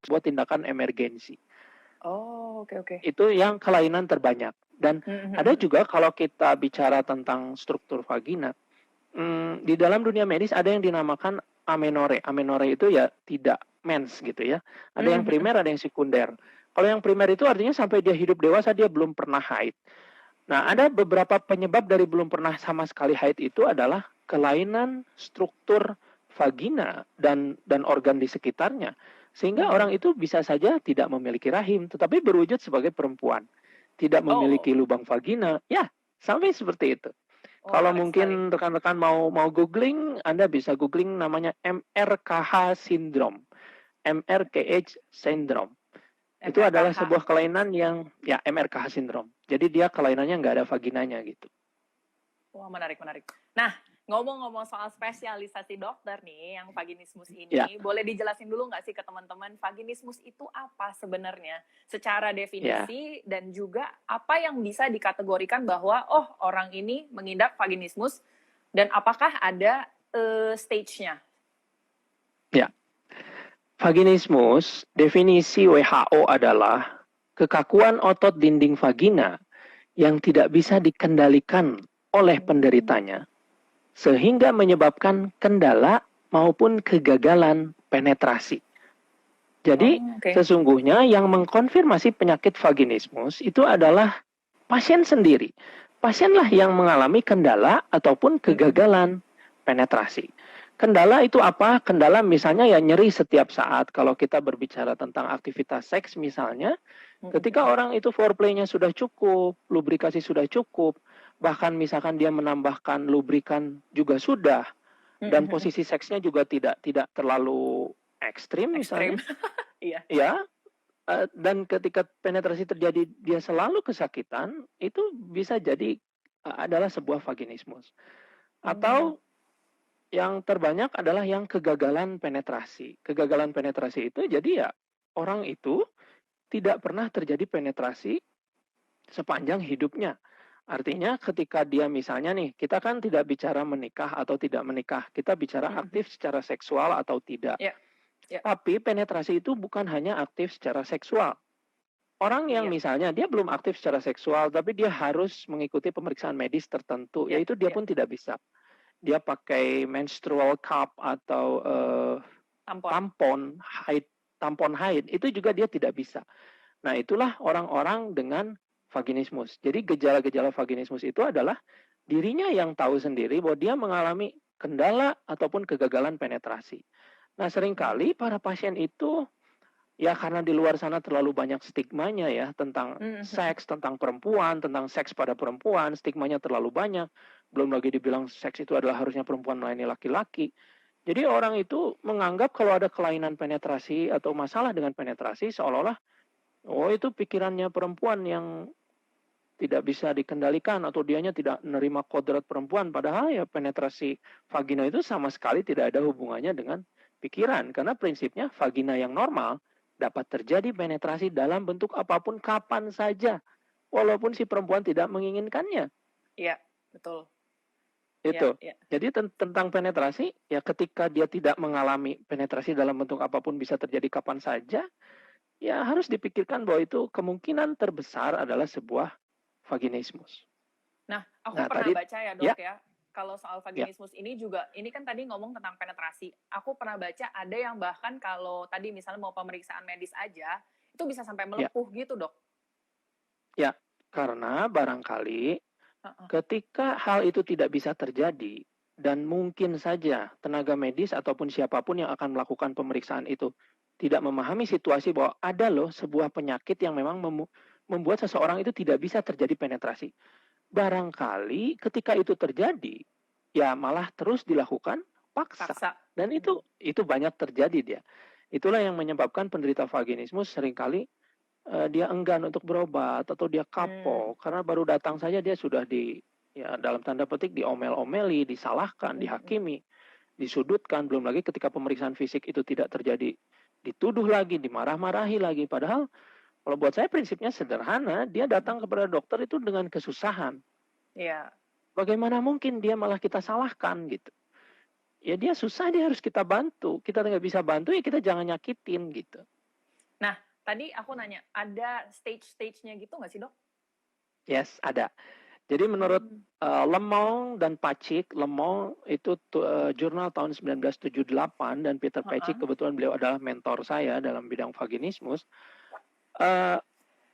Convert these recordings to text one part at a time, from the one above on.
Buat tindakan emergensi. Oh, oke oke. Itu yang kelainan terbanyak. Dan ada juga kalau kita bicara tentang struktur vagina, di dalam dunia medis ada yang dinamakan amenore. Amenore itu ya tidak mens gitu ya. Ada yang primer, ada yang sekunder. Kalau yang primer itu artinya sampai dia hidup dewasa dia belum pernah haid. Nah, ada beberapa penyebab dari belum pernah sama sekali haid itu adalah kelainan struktur vagina dan organ di sekitarnya. Sehingga orang itu bisa saja tidak memiliki rahim, tetapi berwujud sebagai perempuan. Tidak memiliki lubang vagina, ya sampai seperti itu. Kalau mungkin rekan-rekan mau googling, Anda bisa googling namanya MRKH syndrome. MRKH syndrome. Itu adalah sebuah kelainan yang, ya MRKH syndrome. Jadi dia kelainannya nggak ada vaginanya gitu. Wah, menarik. Nah, ngomong-ngomong soal spesialisasi dokter nih, yang vaginismus ini, boleh dijelasin dulu nggak sih ke teman-teman, vaginismus itu apa sebenarnya? Secara definisi dan juga apa yang bisa dikategorikan bahwa, oh orang ini mengidap vaginismus, dan apakah ada stage-nya? Ya, vaginismus, definisi WHO adalah kekakuan otot dinding vagina yang tidak bisa dikendalikan oleh penderitanya, sehingga menyebabkan kendala maupun kegagalan penetrasi. Jadi, sesungguhnya yang mengkonfirmasi penyakit vaginismus itu adalah pasien sendiri. Pasienlah yang mengalami kendala ataupun kegagalan penetrasi. Kendala itu apa? Kendala misalnya ya nyeri setiap saat. Kalau kita berbicara tentang aktivitas seks misalnya, ketika orang itu foreplay-nya sudah cukup, lubrikasi sudah cukup, bahkan misalkan dia menambahkan lubrikan juga sudah, dan posisi seksnya juga tidak terlalu ekstrim misalnya. Ya, dan ketika penetrasi terjadi dia selalu kesakitan, itu bisa jadi adalah sebuah vaginismus. Atau yang terbanyak adalah yang kegagalan penetrasi. Kegagalan penetrasi itu jadi ya orang itu tidak pernah terjadi penetrasi sepanjang hidupnya. Artinya ketika dia misalnya nih, kita kan tidak bicara menikah atau tidak menikah, kita bicara aktif secara seksual atau tidak. Tapi penetrasi itu bukan hanya aktif secara seksual. Orang yang misalnya dia belum aktif secara seksual, tapi dia harus mengikuti pemeriksaan medis tertentu, yaitu dia pun tidak bisa. Dia pakai menstrual cup atau tampon haid, itu juga dia tidak bisa. Nah, itulah orang-orang dengan vaginismus. Jadi gejala-gejala vaginismus itu adalah dirinya yang tahu sendiri bahwa dia mengalami kendala ataupun kegagalan penetrasi. Nah, seringkali para pasien itu ya karena di luar sana terlalu banyak stigmanya ya tentang seks, tentang perempuan, tentang seks pada perempuan, stigmanya terlalu banyak. Belum lagi dibilang seks itu adalah harusnya perempuan melayani laki-laki. Jadi orang itu menganggap kalau ada kelainan penetrasi atau masalah dengan penetrasi seolah-olah oh itu pikirannya perempuan yang tidak bisa dikendalikan atau dianya tidak menerima kodrat perempuan. Padahal ya penetrasi vagina itu sama sekali tidak ada hubungannya dengan pikiran. Karena prinsipnya vagina yang normal dapat terjadi penetrasi dalam bentuk apapun kapan saja. Walaupun si perempuan tidak menginginkannya. Iya, betul. Itu. Jadi tentang penetrasi, ya ketika dia tidak mengalami penetrasi dalam bentuk apapun bisa terjadi kapan saja, ya harus dipikirkan bahwa itu kemungkinan terbesar adalah sebuah vaginismus. Nah, aku pernah baca ya dok ya, kalau soal vaginismus ini juga, ini kan tadi ngomong tentang penetrasi. Aku pernah baca ada yang bahkan kalau tadi misalnya mau pemeriksaan medis aja, itu bisa sampai melepuh gitu dok. Ya, karena barangkali ketika hal itu tidak bisa terjadi, dan mungkin saja tenaga medis ataupun siapapun yang akan melakukan pemeriksaan itu tidak memahami situasi bahwa ada loh sebuah penyakit yang memang membuat seseorang itu tidak bisa terjadi penetrasi. Barangkali ketika itu terjadi, ya malah terus dilakukan paksa. Dan itu banyak terjadi dia. Itulah yang menyebabkan penderita vaginismus seringkali dia enggan untuk berobat atau dia kapok karena baru datang saja dia sudah dalam tanda petik diomel-omeli, disalahkan, dihakimi, disudutkan. Belum lagi ketika pemeriksaan fisik itu tidak terjadi, dituduh lagi, dimarah-marahi lagi. Padahal kalau buat saya prinsipnya sederhana, dia datang kepada dokter itu dengan kesusahan. Iya. Bagaimana mungkin dia malah kita salahkan gitu. Ya dia susah, dia harus kita bantu. Kita nggak bisa bantu, ya kita jangan nyakitin gitu. Nah, tadi aku nanya, ada stage-stage-nya gitu nggak sih, Dok? Yes, ada. Jadi menurut Lemong dan Pacik, Lemong itu jurnal tahun 1978 dan Peter Pacik kebetulan beliau adalah mentor saya dalam bidang vaginismus.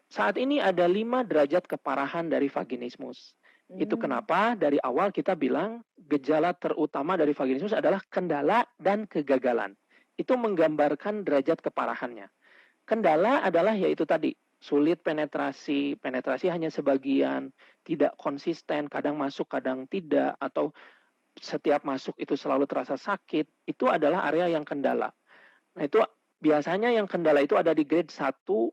Saat ini ada 5 derajat keparahan dari vaginismus. Itu kenapa dari awal kita bilang gejala terutama dari vaginismus adalah kendala dan kegagalan. Itu menggambarkan derajat keparahannya. Kendala adalah yaitu tadi, sulit penetrasi, penetrasi hanya sebagian, tidak konsisten, kadang masuk, kadang tidak, atau setiap masuk itu selalu terasa sakit, itu adalah area yang kendala. Nah itu biasanya yang kendala itu ada di grade 1, 2,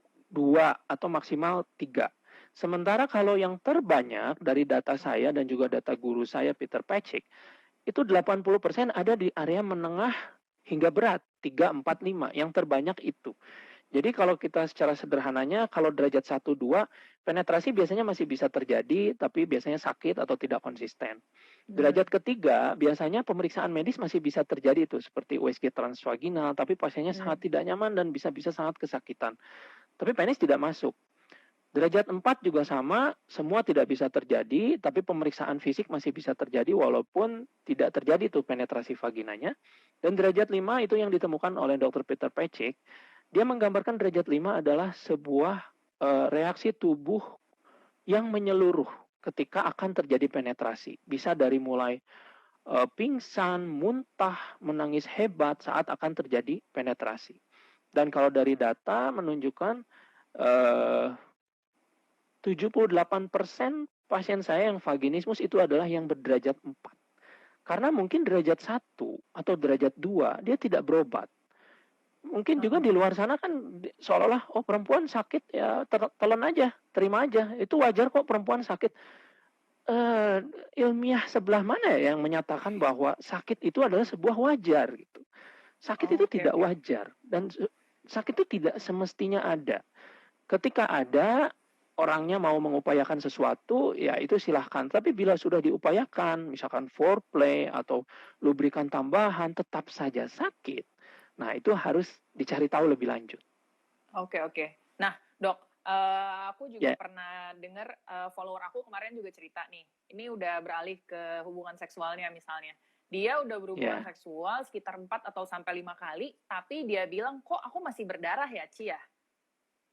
atau maksimal 3. Sementara kalau yang terbanyak dari data saya dan juga data guru saya Peter Pacik, itu 80% ada di area menengah hingga berat, 3, 4, 5. Yang terbanyak itu. Jadi kalau kita secara sederhananya, kalau derajat 1, 2, penetrasi biasanya masih bisa terjadi, tapi biasanya sakit atau tidak konsisten. Derajat ketiga, biasanya pemeriksaan medis masih bisa terjadi itu, seperti USG transvaginal, tapi pasiennya sangat tidak nyaman dan bisa-bisa sangat kesakitan. Tapi penis tidak masuk. Derajat 4 juga sama, semua tidak bisa terjadi, tapi pemeriksaan fisik masih bisa terjadi walaupun tidak terjadi tuh penetrasi vaginanya. Dan derajat 5 itu yang ditemukan oleh Dr. Peter Pacik. Dia menggambarkan derajat 5 adalah sebuah reaksi tubuh yang menyeluruh ketika akan terjadi penetrasi. Bisa dari mulai pingsan, muntah, menangis hebat saat akan terjadi penetrasi. Dan kalau dari data menunjukkan 78% pasien saya yang vaginismus itu adalah yang berderajat 4. Karena mungkin derajat 1 atau derajat 2 dia tidak berobat. Mungkin juga di luar sana kan seolah-olah perempuan sakit ya telan aja, terima aja. Itu wajar kok perempuan sakit. Ilmiah sebelah mana ya yang menyatakan bahwa sakit itu adalah sebuah wajar gitu. Sakit itu tidak wajar dan sakit itu tidak semestinya ada. Ketika ada orangnya mau mengupayakan sesuatu, ya itu silahkan. Tapi bila sudah diupayakan, misalkan foreplay atau lubrikan tambahan, tetap saja sakit. Nah, itu harus dicari tahu lebih lanjut. Oke. Nah, Dok, aku juga pernah dengar follower aku kemarin juga cerita nih. Ini udah beralih ke hubungan seksualnya misalnya. Dia udah berhubungan seksual sekitar 4 atau sampai 5 kali, tapi dia bilang, kok aku masih berdarah ya, Ci ya?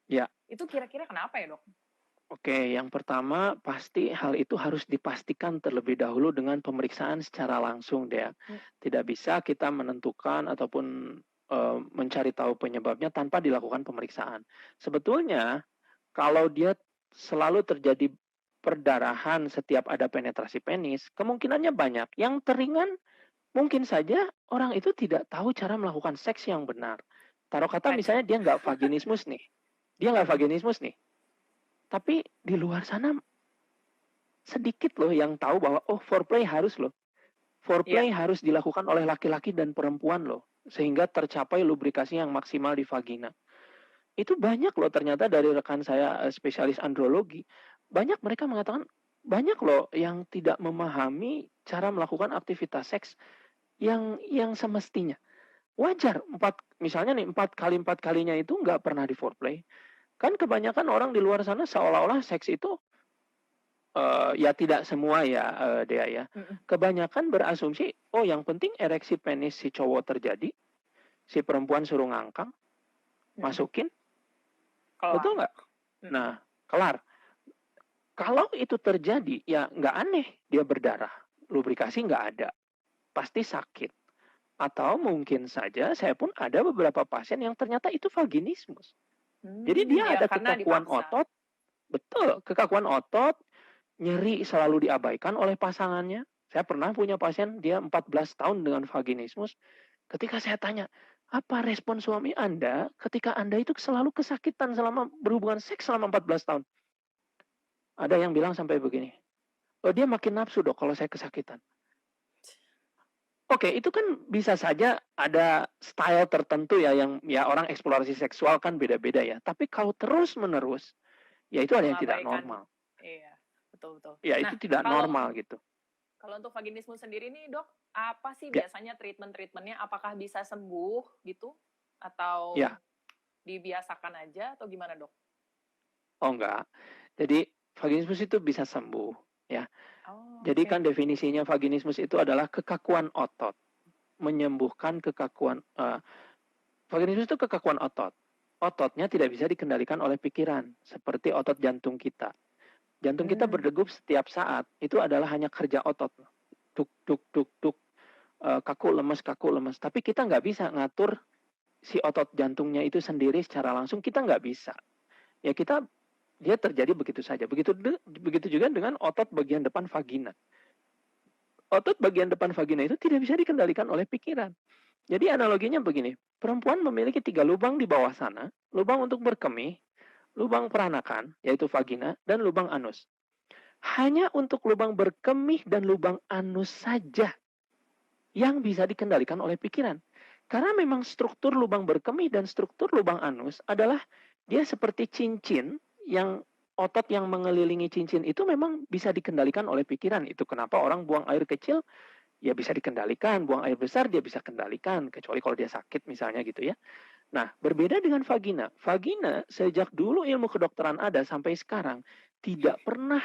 Ya. Itu kira-kira kenapa ya, Dok? Oke, yang pertama pasti hal itu harus dipastikan terlebih dahulu dengan pemeriksaan secara langsung, Dea. Tidak bisa kita menentukan ataupun mencari tahu penyebabnya tanpa dilakukan pemeriksaan. Sebetulnya kalau dia selalu terjadi perdarahan setiap ada penetrasi penis, kemungkinannya banyak. Yang teringan mungkin saja orang itu tidak tahu cara melakukan seks yang benar. Taruh kata misalnya dia nggak vaginismus nih. Tapi di luar sana sedikit loh yang tahu bahwa foreplay harus loh. Foreplay harus dilakukan oleh laki-laki dan perempuan loh. Sehingga tercapai lubrikasi yang maksimal di vagina. Itu banyak loh ternyata dari rekan saya spesialis andrologi. Banyak mereka mengatakan, banyak loh yang tidak memahami cara melakukan aktivitas seks yang semestinya. Wajar, misalnya nih 4 kalinya itu nggak pernah di foreplay. Kan kebanyakan orang di luar sana seolah-olah seks itu ya tidak semua ya, Dea ya. Kebanyakan berasumsi, yang penting ereksi penis si cowok terjadi, si perempuan suruh ngangkang, masukin, betul nggak? Nah, kelar. Kalau itu terjadi, ya nggak aneh dia berdarah, lubrikasi nggak ada, pasti sakit. Atau mungkin saja saya pun ada beberapa pasien yang ternyata itu vaginismus. Jadi dia ada kekakuan otot, betul, kekakuan otot, nyeri selalu diabaikan oleh pasangannya. Saya pernah punya pasien, dia 14 tahun dengan vaginismus. Ketika saya tanya, apa respon suami Anda ketika Anda itu selalu kesakitan selama berhubungan seks selama 14 tahun? Ada yang bilang sampai begini, dia makin nafsu dok kalau saya kesakitan. Oke, itu kan bisa saja ada style tertentu ya yang ya orang eksplorasi seksual kan beda-beda ya. Tapi kalau terus-menerus, ya itu ada yang tidak normal. Iya. betul betul. Ya Nah, itu tidak kalau normal gitu. kalau untuk vaginismus sendiri nih, Dok, apa sih Ya, biasanya treatment-treatmentnya? Apakah bisa sembuh gitu? Atau ya. dibiasakan aja atau gimana, Dok? Oh enggak. Jadi vaginismus itu bisa sembuh ya. Oh, Jadi oke. kan definisinya vaginismus itu adalah kekakuan otot, menyembuhkan kekakuan vaginismus itu kekakuan otot. Ototnya tidak bisa dikendalikan oleh pikiran, seperti otot jantung kita. Jantung kita Hmm, berdegup setiap saat, itu adalah hanya kerja otot. Duk, duk, duk, duk, kaku lemes, kaku lemes. Tapi kita nggak bisa ngatur si otot jantungnya itu sendiri secara langsung, kita nggak bisa. Ya kita, dia terjadi begitu saja. Begitu juga dengan otot bagian depan vagina. Otot bagian depan vagina itu tidak bisa dikendalikan oleh pikiran. Jadi analoginya begini, perempuan memiliki 3 lubang di bawah sana, lubang untuk berkemih, lubang peranakan, yaitu vagina, dan lubang anus. Hanya untuk lubang berkemih dan lubang anus saja yang bisa dikendalikan oleh pikiran. Karena memang struktur lubang berkemih dan struktur lubang anus adalah dia seperti cincin yang otot yang mengelilingi cincin itu memang bisa dikendalikan oleh pikiran. Itu kenapa orang buang air kecil ya bisa dikendalikan, buang air besar dia bisa kendalikan, kecuali kalau dia sakit misalnya gitu ya. Nah, berbeda dengan vagina. Vagina sejak dulu ilmu kedokteran ada sampai sekarang tidak pernah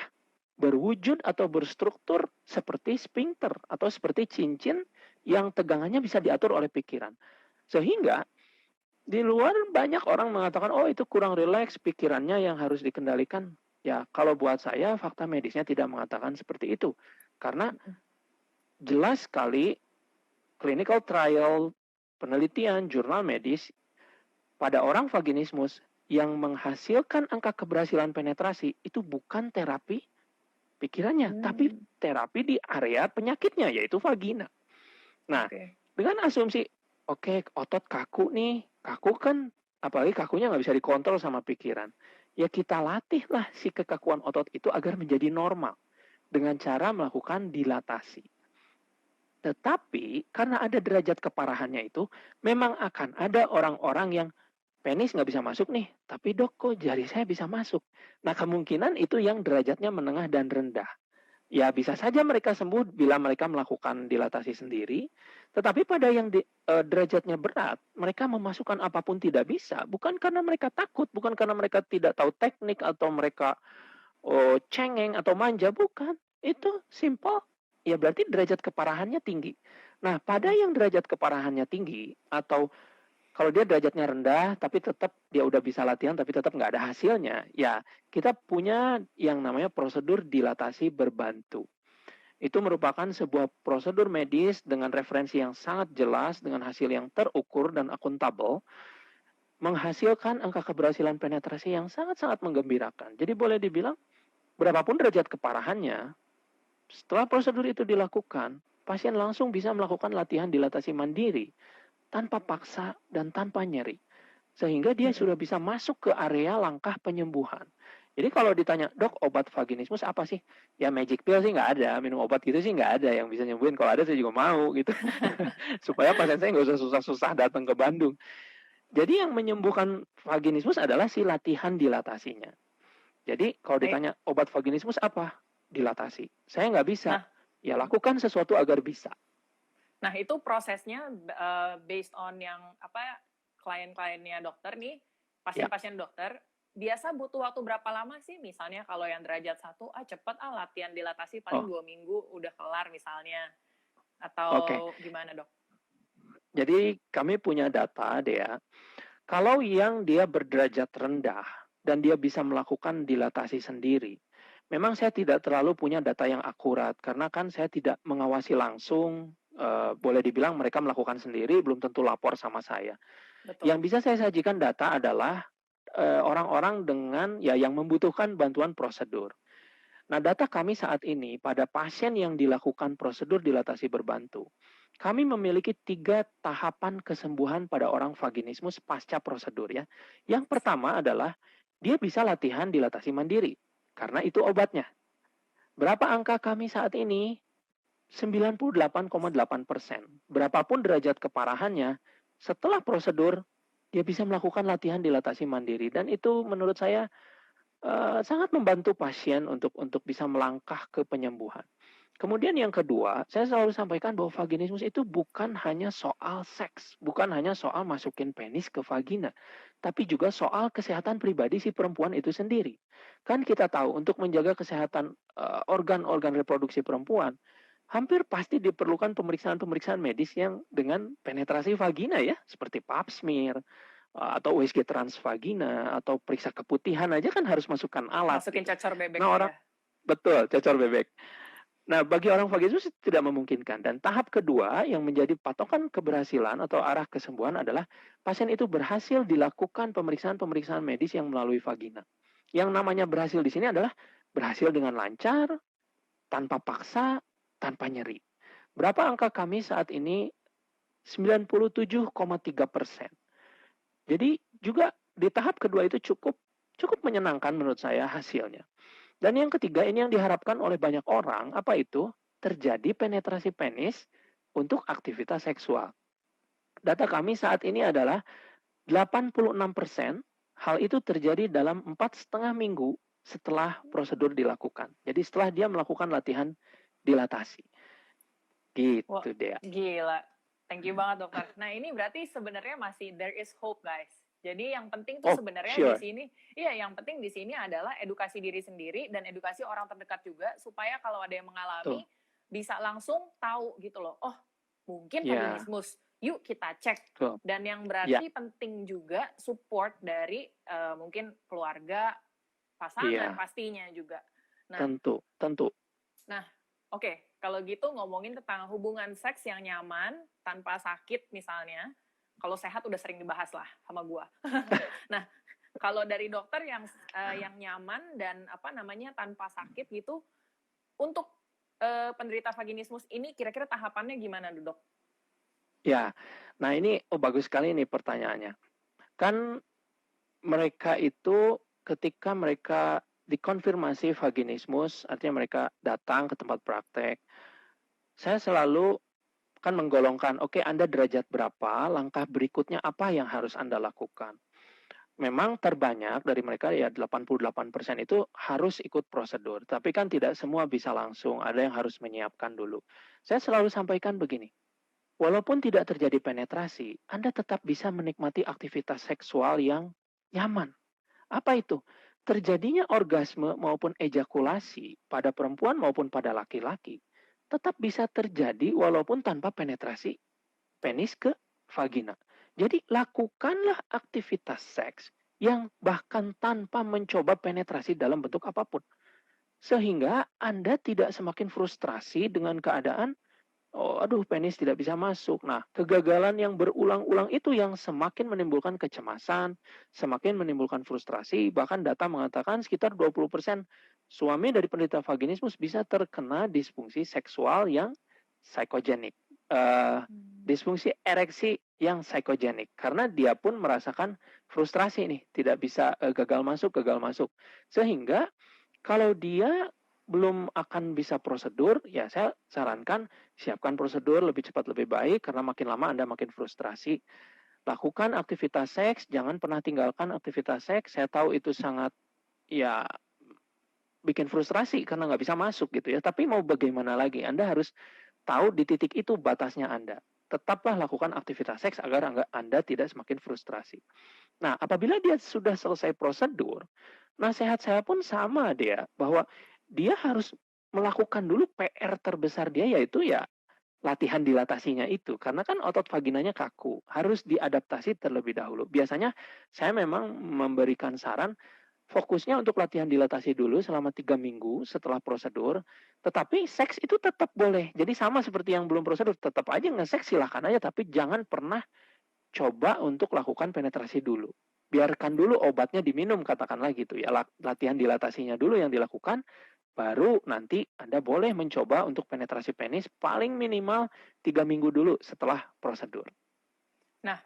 berwujud atau berstruktur seperti sphincter atau seperti cincin yang tegangannya bisa diatur oleh pikiran. Sehingga di luar banyak orang mengatakan, oh itu kurang rileks, pikirannya yang harus dikendalikan. Ya, kalau buat saya fakta medisnya tidak mengatakan seperti itu. Karena jelas sekali clinical trial, penelitian, jurnal medis pada orang vaginismus yang menghasilkan angka keberhasilan penetrasi itu bukan terapi pikirannya, tapi hmm, terapi di area penyakitnya, yaitu vagina. Nah, oke. dengan asumsi, oke, otot kaku nih, kaku kan, apalagi kakunya nggak bisa dikontrol sama pikiran. Ya kita latihlah si kekakuan otot itu agar menjadi normal dengan cara melakukan dilatasi. Tetapi karena ada derajat keparahannya itu, memang akan ada orang-orang yang penis nggak bisa masuk nih, tapi dok kok jari saya bisa masuk. Nah kemungkinan itu yang derajatnya menengah dan rendah. Ya bisa saja mereka sembuh bila mereka melakukan dilatasi sendiri, tetapi pada yang derajatnya berat, mereka memasukkan apapun tidak bisa, bukan karena mereka takut, bukan karena mereka tidak tahu teknik atau mereka cengeng atau manja, bukan. Itu simple. Ya berarti derajat keparahannya tinggi. Nah, pada yang derajat keparahannya tinggi atau kalau dia derajatnya rendah tapi tetap dia udah bisa latihan tapi tetap nggak ada hasilnya, ya kita punya yang namanya prosedur dilatasi berbantu. Itu merupakan sebuah prosedur medis dengan referensi yang sangat jelas, dengan hasil yang terukur dan akuntabel, menghasilkan angka keberhasilan penetrasi yang sangat-sangat menggembirakan. Jadi boleh dibilang, berapapun derajat keparahannya, setelah prosedur itu dilakukan, pasien langsung bisa melakukan latihan dilatasi mandiri tanpa paksa dan tanpa nyeri. Sehingga dia Mm-mm. sudah bisa masuk ke area langkah penyembuhan. Jadi kalau ditanya, dok obat vaginismus apa sih? Ya magic pill sih nggak ada, minum obat gitu sih nggak ada yang bisa nyembuhin. Kalau ada saya juga mau gitu. Supaya pasien saya nggak usah susah-susah datang ke Bandung. Jadi yang menyembuhkan vaginismus adalah si latihan dilatasinya. Jadi kalau Baik. ditanya obat vaginismus apa? Dilatasi. Saya nggak bisa. Nah, Ya lakukan sesuatu agar bisa. nah itu prosesnya based on yang apa klien-kliennya dokter nih, Ya. pasien-pasien dokter, biasa butuh waktu berapa lama sih? Misalnya kalau yang derajat 1, cepet latihan dilatasi paling Oh, 2 minggu udah kelar misalnya. oke. Atau gimana, Dok? Jadi kami punya data Dea. Kalau yang dia berderajat rendah dan dia bisa melakukan dilatasi sendiri, memang saya tidak terlalu punya data yang akurat karena kan saya tidak mengawasi langsung. Boleh dibilang mereka melakukan sendiri, belum tentu lapor sama saya. Yang Betul. bisa saya sajikan data adalah orang-orang dengan ya yang membutuhkan bantuan prosedur. Nah, data kami saat ini pada pasien yang dilakukan prosedur dilatasi berbantu, kami memiliki 3 tahapan kesembuhan pada orang vaginismus pasca prosedur ya. Yang pertama adalah dia bisa latihan dilatasi mandiri karena itu obatnya. Berapa angka kami saat ini? 98,8%. Berapapun derajat keparahannya, setelah prosedur dia bisa melakukan latihan dilatasi mandiri dan itu menurut saya sangat membantu pasien untuk bisa melangkah ke penyembuhan. Kemudian yang kedua, saya selalu sampaikan bahwa vaginismus itu bukan hanya soal seks, bukan hanya soal masukin penis ke vagina, tapi juga soal kesehatan pribadi si perempuan itu sendiri. Kan kita tahu untuk menjaga kesehatan organ-organ reproduksi perempuan, hampir pasti diperlukan pemeriksaan-pemeriksaan medis yang dengan penetrasi vagina ya, seperti pap smear, atau USG transvagina, atau periksa keputihan aja kan harus masukkan alat Masukin gitu. cocor bebek Nah tuh orang, ya. betul, cocor bebek. Nah, bagi orang vaginismus itu tidak memungkinkan. Dan tahap kedua yang menjadi patokan keberhasilan atau arah kesembuhan adalah pasien itu berhasil dilakukan pemeriksaan-pemeriksaan medis yang melalui vagina. Yang namanya berhasil di sini adalah berhasil dengan lancar, tanpa paksa, tanpa nyeri. Berapa angka kami saat ini? 97,3%. Jadi juga di tahap kedua itu cukup menyenangkan menurut saya hasilnya. Dan yang ketiga, ini yang diharapkan oleh banyak orang, apa itu? Terjadi penetrasi penis untuk aktivitas seksual. Data kami saat ini adalah 86% hal itu terjadi dalam 4,5 minggu setelah prosedur dilakukan. Jadi setelah dia melakukan latihan dilatasi. Wah, Gitu deh. gila. Thank you banget dokter. Nah ini berarti sebenarnya masih there is hope guys. Jadi yang penting tuh sebenarnya di sini, iya yang penting di sini adalah edukasi diri sendiri dan edukasi orang terdekat juga supaya kalau ada yang mengalami bisa langsung tahu gitu loh. Oh mungkin vaginismus, yuk kita cek. Dan yang berarti penting juga support dari mungkin keluarga, pasangan pastinya juga. Nah, tentu. Nah, oke. Kalau gitu ngomongin tentang hubungan seks yang nyaman tanpa sakit misalnya. Kalau sehat udah sering dibahas lah sama gua. Nah, kalau dari dokter yang nyaman dan tanpa sakit gitu, untuk penderita vaginismus ini kira-kira tahapannya gimana, Dok? Ya, nah ini bagus sekali nih pertanyaannya. Kan mereka itu ketika mereka dikonfirmasi vaginismus, artinya mereka datang ke tempat praktek, saya selalu kan menggolongkan, oke, Anda derajat berapa, langkah berikutnya apa yang harus Anda lakukan. Memang terbanyak dari mereka ya 88% itu harus ikut prosedur, tapi kan tidak semua bisa langsung, ada yang harus menyiapkan dulu. Saya selalu sampaikan begini, walaupun tidak terjadi penetrasi, Anda tetap bisa menikmati aktivitas seksual yang nyaman. Apa itu? Terjadinya orgasme maupun ejakulasi pada perempuan maupun pada laki-laki tetap bisa terjadi walaupun tanpa penetrasi penis ke vagina. Jadi lakukanlah aktivitas seks yang bahkan tanpa mencoba penetrasi dalam bentuk apapun. Sehingga Anda tidak semakin frustrasi dengan keadaan oh, aduh penis tidak bisa masuk. Nah, kegagalan yang berulang-ulang itu yang semakin menimbulkan kecemasan, semakin menimbulkan frustrasi, bahkan data mengatakan sekitar 20% suami dari penderita vaginismus bisa terkena disfungsi seksual yang psikogenik. Disfungsi ereksi yang psikogenik. Karena dia pun merasakan frustrasi nih, tidak bisa gagal masuk. Sehingga kalau dia belum akan bisa prosedur, ya saya sarankan siapkan prosedur lebih cepat lebih baik karena makin lama Anda makin frustrasi. Lakukan aktivitas seks, jangan pernah tinggalkan aktivitas seks. Saya tahu itu sangat ya bikin frustrasi karena nggak bisa masuk gitu ya. Tapi mau bagaimana lagi? Anda harus tahu di titik itu batasnya Anda. Tetaplah lakukan aktivitas seks agar Anda tidak semakin frustrasi. Nah, apabila dia sudah selesai prosedur, nasihat saya pun sama dia, bahwa dia harus melakukan dulu PR terbesar dia, yaitu ya latihan dilatasinya itu. Karena kan otot vaginanya kaku, harus diadaptasi terlebih dahulu. Biasanya saya memang memberikan saran, fokusnya untuk latihan dilatasi dulu selama 3 minggu setelah prosedur, tetapi seks itu tetap boleh. Jadi sama seperti yang belum prosedur, tetap aja nge-seks silahkan aja, tapi jangan pernah coba untuk lakukan penetrasi dulu. Biarkan dulu obatnya diminum, katakanlah gitu ya. Latihan dilatasinya dulu yang dilakukan, baru nanti Anda boleh mencoba untuk penetrasi penis paling minimal 3 minggu dulu setelah prosedur. Nah,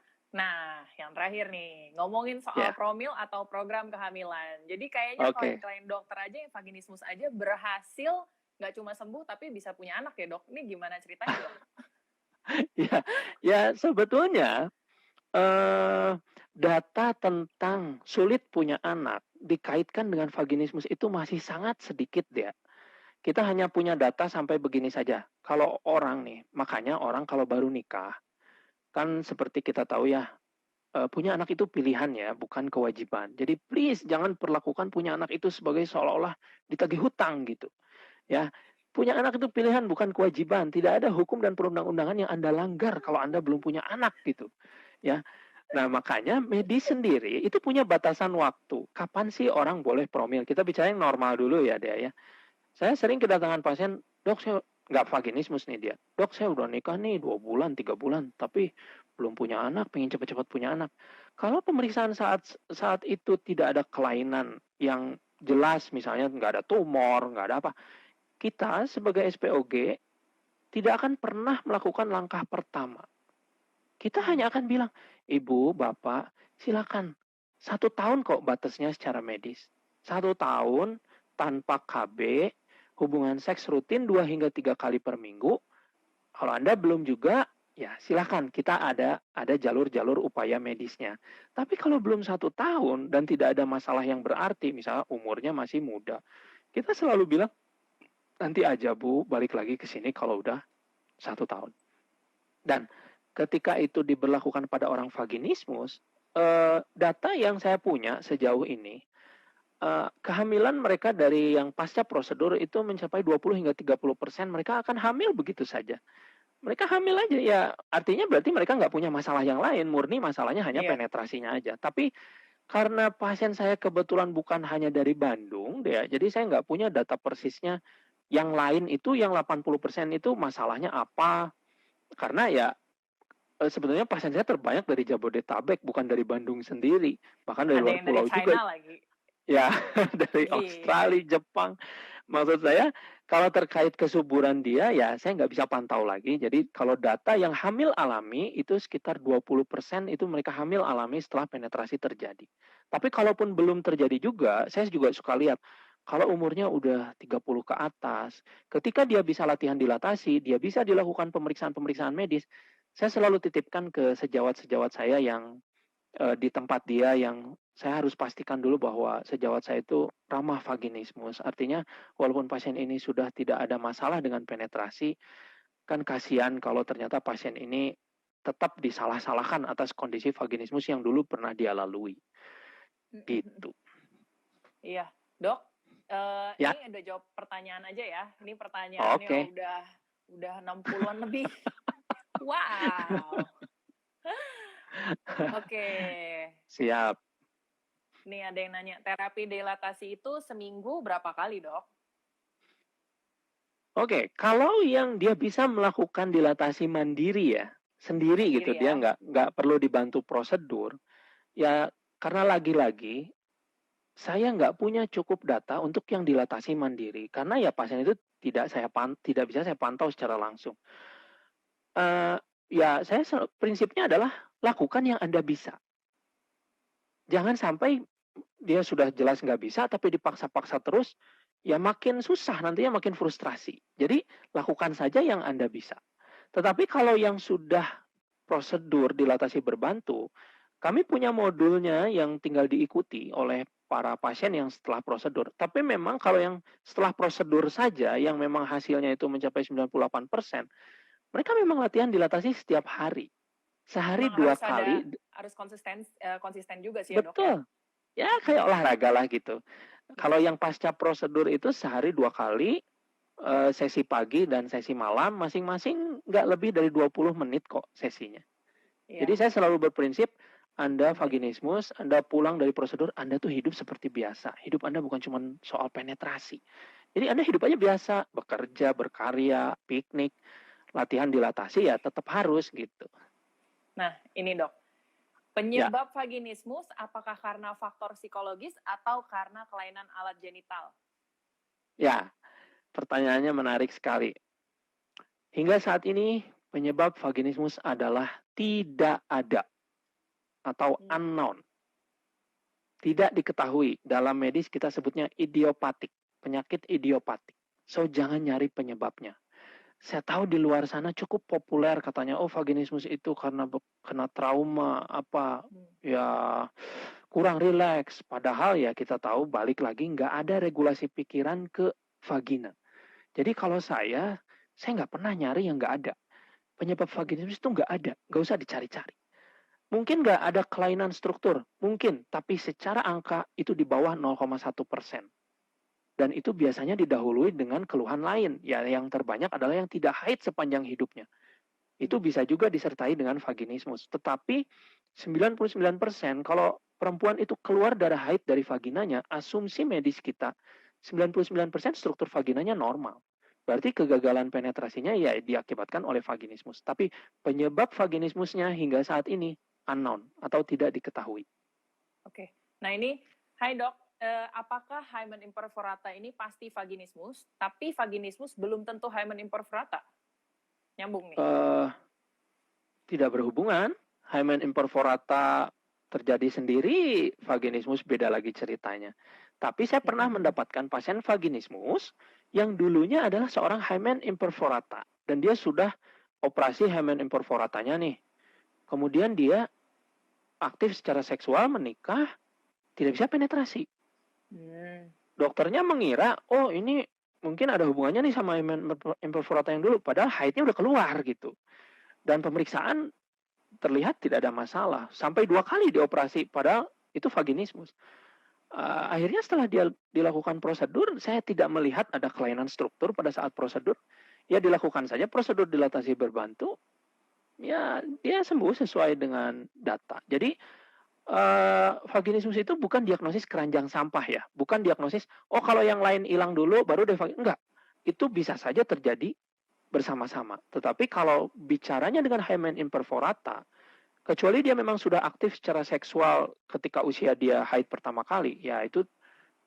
yang terakhir nih, ngomongin soal promil atau program kehamilan. Jadi kayaknya klien dokter aja yang vaginismus aja berhasil nggak cuma sembuh tapi bisa punya anak ya dok. Ini gimana ceritanya dok? Ya sebetulnya data tentang sulit punya anak dikaitkan dengan vaginismus itu masih sangat sedikit ya. Kita hanya punya data sampai begini saja. Kalau orang nih, makanya orang kalau baru nikah, kan seperti kita tahu ya, punya anak itu pilihan ya, bukan kewajiban. Jadi please jangan perlakukan punya anak itu sebagai seolah-olah ditagih hutang gitu. Ya, punya anak itu pilihan bukan kewajiban. Tidak ada hukum dan perundang-undangan yang Anda langgar kalau Anda belum punya anak gitu. Ya. Nah, makanya medis sendiri itu punya batasan waktu. Kapan sih orang boleh promil? Kita bicara yang normal dulu ya, Dea ya. Saya sering kedatangan pasien, dok saya nggak vaginismus nih dia. Dok saya udah nikah nih 2 bulan, 3 bulan, tapi belum punya anak, pengen cepat-cepat punya anak. Kalau pemeriksaan saat itu tidak ada kelainan yang jelas, misalnya nggak ada tumor, nggak ada apa, kita sebagai SPOG tidak akan pernah melakukan langkah pertama. Kita hanya akan bilang, Ibu, Bapak, silakan. 1 tahun kok batasnya secara medis. 1 tahun tanpa KB, hubungan seks rutin 2 hingga 3 kali per minggu. Kalau Anda belum juga, ya silakan. Kita ada jalur-jalur upaya medisnya. Tapi kalau belum 1 tahun dan tidak ada masalah yang berarti, misalnya umurnya masih muda, kita selalu bilang, nanti aja Bu, balik lagi ke sini kalau udah 1 tahun. Dan ketika itu diberlakukan pada orang vaginismus, data yang saya punya sejauh ini, kehamilan mereka dari yang pasca prosedur itu mencapai 20 hingga 30% mereka akan hamil begitu saja. Mereka hamil aja ya, artinya berarti mereka nggak punya masalah yang lain, murni masalahnya hanya penetrasinya aja. Tapi karena pasien saya kebetulan bukan hanya dari Bandung, ya, jadi saya nggak punya data persisnya. Yang lain itu yang 80% itu masalahnya apa? Karena ya sebenarnya pasien saya terbanyak dari Jabodetabek, bukan dari Bandung sendiri, bahkan dari luar pulau juga. Lagi. Ya, dari Australia, Jepang. Maksud saya, kalau terkait kesuburan dia, ya saya nggak bisa pantau lagi. Jadi kalau data yang hamil alami, itu sekitar 20% itu mereka hamil alami setelah penetrasi terjadi. Tapi kalaupun belum terjadi juga, saya juga suka lihat, kalau umurnya udah 30 ke atas, ketika dia bisa latihan dilatasi, dia bisa dilakukan pemeriksaan-pemeriksaan medis, saya selalu titipkan ke sejawat-sejawat saya yang di tempat dia, yang saya harus pastikan dulu bahwa sejawat saya itu ramah vaginismus. Artinya walaupun pasien ini sudah tidak ada masalah dengan penetrasi, kan kasihan kalau ternyata pasien ini tetap disalah-salahkan atas kondisi vaginismus yang dulu pernah dia lalui. Gitu. Iya, Dok. Ya. Ini udah jawab pertanyaan aja ya. Ini pertanyaannya udah 60-an lebih. Wow. Oke. Siap. Nih ada yang nanya, terapi dilatasi itu seminggu berapa kali, Dok? Oke, kalau yang dia bisa melakukan dilatasi mandiri ya, sendiri gitu, dia nggak perlu dibantu prosedur, ya karena lagi-lagi saya nggak punya cukup data untuk yang dilatasi mandiri, karena ya pasien itu tidak bisa saya pantau secara langsung. Ya saya prinsipnya adalah lakukan yang Anda bisa. Jangan sampai dia sudah jelas nggak bisa, tapi dipaksa-paksa terus, ya makin susah, nantinya makin frustrasi. Jadi lakukan saja yang Anda bisa. Tetapi kalau yang sudah prosedur dilatasi berbantu, kami punya modulnya yang tinggal diikuti oleh para pasien yang setelah prosedur. Tapi memang kalau yang setelah prosedur saja, yang memang hasilnya itu mencapai 98%, mereka memang latihan dilatasi setiap hari. Sehari memang 2 kali. Harus konsisten juga sih ya, Dok. Betul. Ya kayak olahraga lah gitu. Kalau yang pasca prosedur itu sehari 2 kali, sesi pagi dan sesi malam, masing-masing nggak lebih dari 20 menit kok sesinya. Jadi saya selalu berprinsip, Anda vaginismus, Anda pulang dari prosedur, Anda tuh hidup seperti biasa. Hidup Anda bukan cuma soal penetrasi. Jadi Anda hidup aja biasa, bekerja, berkarya, piknik, latihan dilatasi ya tetap harus gitu. Nah, ini Dok. Penyebab vaginismus apakah karena faktor psikologis atau karena kelainan alat genital? Ya, pertanyaannya menarik sekali. Hingga saat ini penyebab vaginismus adalah tidak ada atau unknown. Tidak diketahui. Dalam medis kita sebutnya idiopatik, penyakit idiopatik. So jangan nyari penyebabnya. saya tahu di luar sana cukup populer katanya, oh vaginismus itu karena kena trauma apa ya kurang rileks. Padahal ya kita tahu balik lagi nggak ada regulasi pikiran ke vagina. Jadi kalau saya nggak pernah nyari yang nggak ada. Penyebab vaginismus itu nggak ada, nggak usah dicari-cari. Mungkin nggak ada kelainan struktur, mungkin, tapi secara angka itu di bawah 0,1%. Dan itu biasanya didahului dengan keluhan lain. Ya, yang terbanyak adalah yang tidak haid sepanjang hidupnya. Itu bisa juga disertai dengan vaginismus. Tetapi 99% kalau perempuan itu keluar darah haid dari vaginanya, asumsi medis kita 99% struktur vaginanya normal. Berarti kegagalan penetrasinya ya diakibatkan oleh vaginismus. Tapi penyebab vaginismusnya hingga saat ini unknown atau tidak diketahui. Oke. Nah ini, hai dok, apakah hymen imperforata ini pasti vaginismus, tapi vaginismus belum tentu hymen imperforata? Nyambung nih. Tidak berhubungan. Hymen imperforata terjadi sendiri, vaginismus beda lagi ceritanya. Tapi saya pernah mendapatkan pasien vaginismus yang dulunya adalah seorang hymen imperforata. Dan dia sudah operasi hymen imperforatanya nih. Kemudian dia aktif secara seksual, menikah, tidak bisa penetrasi. Dokternya mengira, oh ini mungkin ada hubungannya nih sama hymen imperforata yang dulu, padahal haidnya udah keluar gitu. Dan pemeriksaan terlihat tidak ada masalah. Sampai 2 kali dioperasi, padahal itu vaginismus. Akhirnya setelah dia dilakukan prosedur, saya tidak melihat ada kelainan struktur pada saat prosedur. Ya dilakukan saja prosedur dilatasi berbantu, ya dia sembuh sesuai dengan data. Jadi vaginismus itu bukan diagnosis keranjang sampah ya, bukan diagnosis oh kalau yang lain hilang dulu baru deh enggak. Itu bisa saja terjadi bersama-sama. Tetapi kalau bicaranya dengan hymen imperforata, kecuali dia memang sudah aktif secara seksual ketika usia dia haid pertama kali, ya itu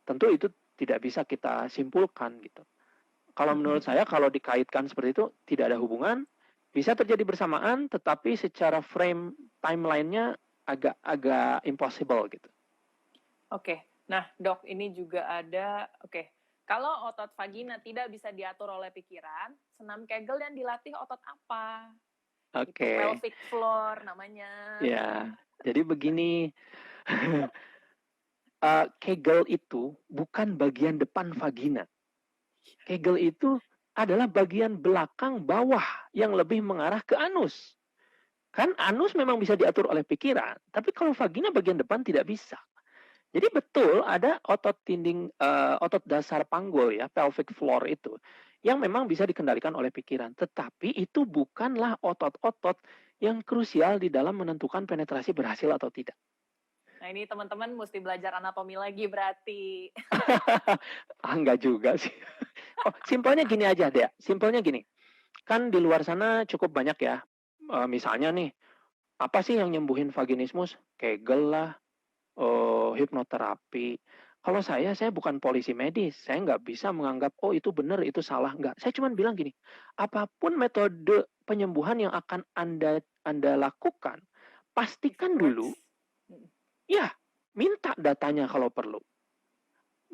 tentu itu tidak bisa kita simpulkan gitu. Kalau menurut saya kalau dikaitkan seperti itu tidak ada hubungan, bisa terjadi bersamaan, tetapi secara frame timeline-nya agak impossible gitu. Oke, nah dok ini juga ada, kalau otot vagina tidak bisa diatur oleh pikiran, senam Kegel yang dilatih otot apa? Itu pelvic floor namanya. Ya, jadi begini, Kegel itu bukan bagian depan vagina. Kegel itu adalah bagian belakang bawah yang lebih mengarah ke anus. Kan anus memang bisa diatur oleh pikiran, tapi kalau vagina bagian depan tidak bisa. Jadi betul ada otot dinding, otot dasar panggul ya, pelvic floor itu, yang memang bisa dikendalikan oleh pikiran. Tetapi itu bukanlah otot-otot yang krusial di dalam menentukan penetrasi berhasil atau tidak. Nah ini teman-teman mesti belajar anatomi lagi berarti. Enggak juga sih. Oh, simpelnya gini aja deh, simpelnya gini. Kan di luar sana cukup banyak ya, misalnya nih, apa sih yang nyembuhin vaginismus? Kegel lah, hipnoterapi. Kalau saya bukan polisi medis. Saya nggak bisa menganggap, oh itu benar, itu salah. Nggak. Saya cuma bilang gini, apapun metode penyembuhan yang akan Anda lakukan, pastikan dulu, ya, minta datanya kalau perlu.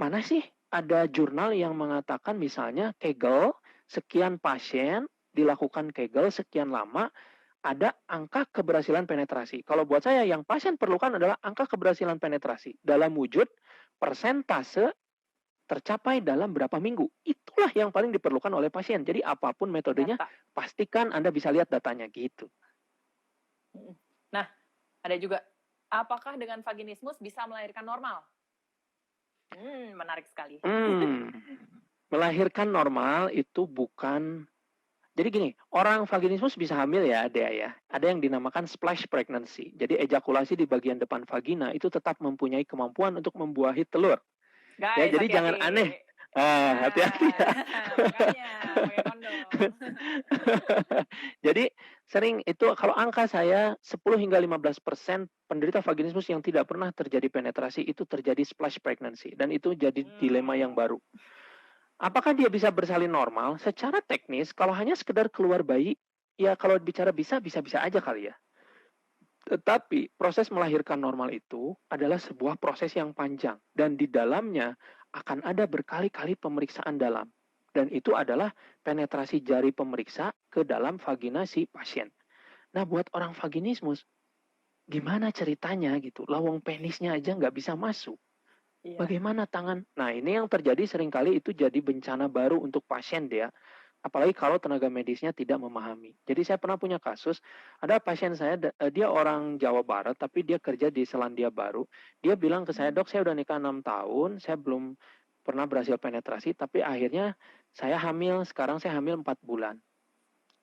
Mana sih ada jurnal yang mengatakan misalnya Kegel, sekian pasien dilakukan Kegel sekian lama, ada angka keberhasilan penetrasi. Kalau buat saya yang pasien perlukan adalah angka keberhasilan penetrasi dalam wujud persentase tercapai dalam berapa minggu. Itulah yang paling diperlukan oleh pasien. Jadi apapun metodenya, pastikan Anda bisa lihat datanya gitu. Nah, ada juga, apakah dengan vaginismus bisa melahirkan normal? Menarik sekali. Melahirkan normal itu bukan. Jadi gini, orang vaginismus bisa hamil ya, Dea ya. Ada yang dinamakan splash pregnancy. Jadi ejakulasi di bagian depan vagina itu tetap mempunyai kemampuan untuk membuahi telur. Guys, ya, jadi jangan aneh. Hati-hati ya. Makanya, pakai kondom. Jadi sering itu kalau angka saya 10 hingga 15% penderita vaginismus yang tidak pernah terjadi penetrasi itu terjadi splash pregnancy. Dan itu jadi dilema yang baru. Apakah dia bisa bersalin normal? Secara teknis, kalau hanya sekedar keluar bayi, ya kalau bicara bisa aja kali ya. Tetapi proses melahirkan normal itu adalah sebuah proses yang panjang. Dan di dalamnya akan ada berkali-kali pemeriksaan dalam. Dan itu adalah penetrasi jari pemeriksa ke dalam vagina si pasien. Nah, buat orang vaginismus, gimana ceritanya gitu? Lawang penisnya aja nggak bisa masuk. Iya. Bagaimana tangan? Nah, ini yang terjadi seringkali itu jadi bencana baru untuk pasien dia. Apalagi kalau tenaga medisnya tidak memahami. Jadi saya pernah punya kasus, ada pasien saya, dia orang Jawa Barat, tapi dia kerja di Selandia Baru. Dia bilang ke saya, dok, saya udah nikah 6 tahun, saya belum pernah berhasil penetrasi, tapi akhirnya saya hamil, sekarang saya hamil 4 bulan.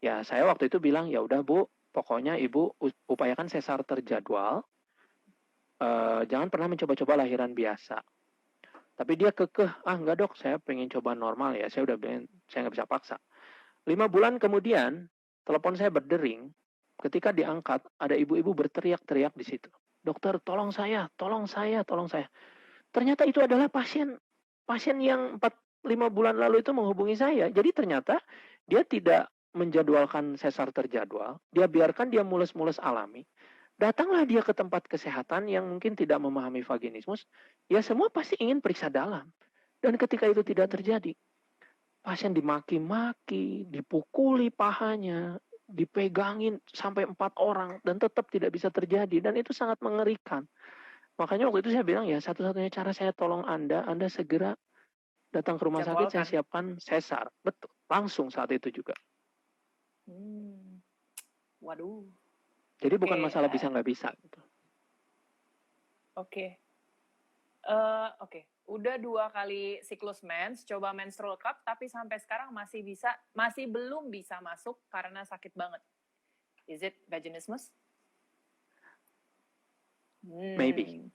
Ya, saya waktu itu bilang, ya udah Bu, pokoknya Ibu upayakan sesar terjadwal, jangan pernah mencoba-coba lahiran biasa. Tapi dia kekeh, enggak dok, saya pengen coba normal ya, saya udah bilang, saya nggak bisa paksa. 5 bulan kemudian, telepon saya berdering. Ketika diangkat, ada ibu-ibu berteriak-teriak di situ. Dokter, tolong saya, tolong saya, tolong saya. Ternyata itu adalah pasien yang 5 bulan lalu itu menghubungi saya. Jadi ternyata dia tidak menjadwalkan sesar terjadwal. Dia biarkan dia mules-mules alami. Datanglah dia ke tempat kesehatan yang mungkin tidak memahami vaginismus. Ya semua pasti ingin periksa dalam. Dan ketika itu tidak terjadi, pasien dimaki-maki, dipukuli pahanya, dipegangin sampai 4 orang dan tetap tidak bisa terjadi, dan itu sangat mengerikan. Makanya waktu itu saya bilang, ya satu-satunya cara saya tolong Anda segera datang ke rumah sakit, saya siapkan sesar. Betul, langsung saat itu juga. Waduh. Jadi bukan masalah bisa nggak bisa gitu. Oke. Udah 2 kali siklus mens, coba menstrual cup, tapi sampai sekarang masih belum bisa masuk karena sakit banget. Is it vaginismus? Maybe.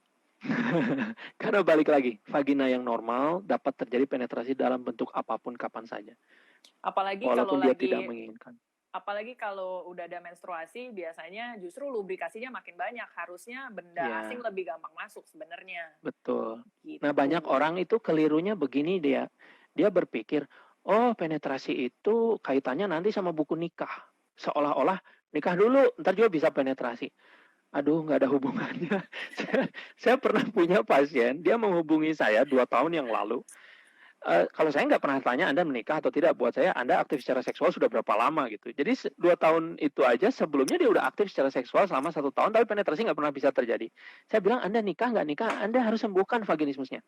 Karena balik lagi, vagina yang normal dapat terjadi penetrasi dalam bentuk apapun kapan saja. Apalagi walaupun kalau dia tidak menginginkan. Apalagi kalau udah ada menstruasi, biasanya justru lubrikasinya makin banyak. Harusnya benda asing lebih gampang masuk sebenarnya. Betul. Gitu. Nah, banyak orang itu kelirunya begini dia. Dia berpikir, oh penetrasi itu kaitannya nanti sama buku nikah. Seolah-olah nikah dulu, ntar juga bisa penetrasi. Aduh, nggak ada hubungannya. Saya pernah punya pasien, dia menghubungi saya 2 tahun yang lalu. Kalau saya nggak pernah tanya Anda menikah atau tidak, buat saya Anda aktif secara seksual sudah berapa lama gitu. Jadi 2 tahun itu aja sebelumnya dia udah aktif secara seksual selama 1 tahun, tapi penetrasi nggak pernah bisa terjadi. Saya bilang, Anda nikah nggak nikah, Anda harus sembuhkan vaginismusnya.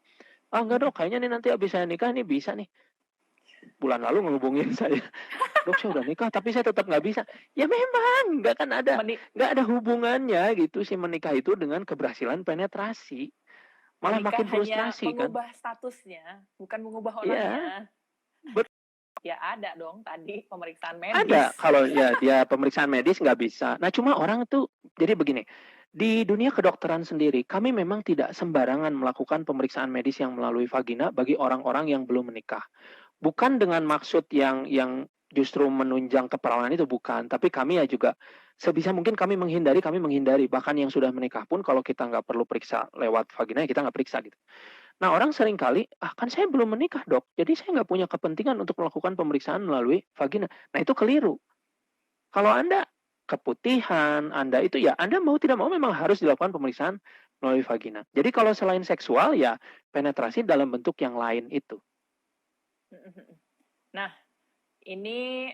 Enggak dok, kayaknya nih nanti abis saya nikah nih bisa nih. Bulan lalu menghubungin saya, dok saya udah nikah tapi saya tetap nggak bisa. Ya memang nggak ada hubungannya gitu si menikah itu dengan keberhasilan penetrasi. Malah menikah makin frustrasi hanya mengubah statusnya, bukan mengubah orangnya. Ya ada dong tadi pemeriksaan medis. Ada, kalau ya dia pemeriksaan medis nggak bisa. Nah cuma orang tuh, jadi begini, di dunia kedokteran sendiri, kami memang tidak sembarangan melakukan pemeriksaan medis yang melalui vagina bagi orang-orang yang belum menikah. Bukan dengan maksud yang justru menunjang keperawanan itu, bukan. Tapi kami ya juga sebisa mungkin kami menghindari. Bahkan yang sudah menikah pun kalau kita nggak perlu periksa lewat vagina, kita nggak periksa gitu. Nah orang sering kali, kan saya belum menikah dok, jadi saya nggak punya kepentingan untuk melakukan pemeriksaan melalui vagina. Nah itu keliru. Kalau Anda keputihan, Anda itu ya, Anda mau tidak mau memang harus dilakukan pemeriksaan melalui vagina. Jadi kalau selain seksual ya penetrasi dalam bentuk yang lain itu. Nah, ini,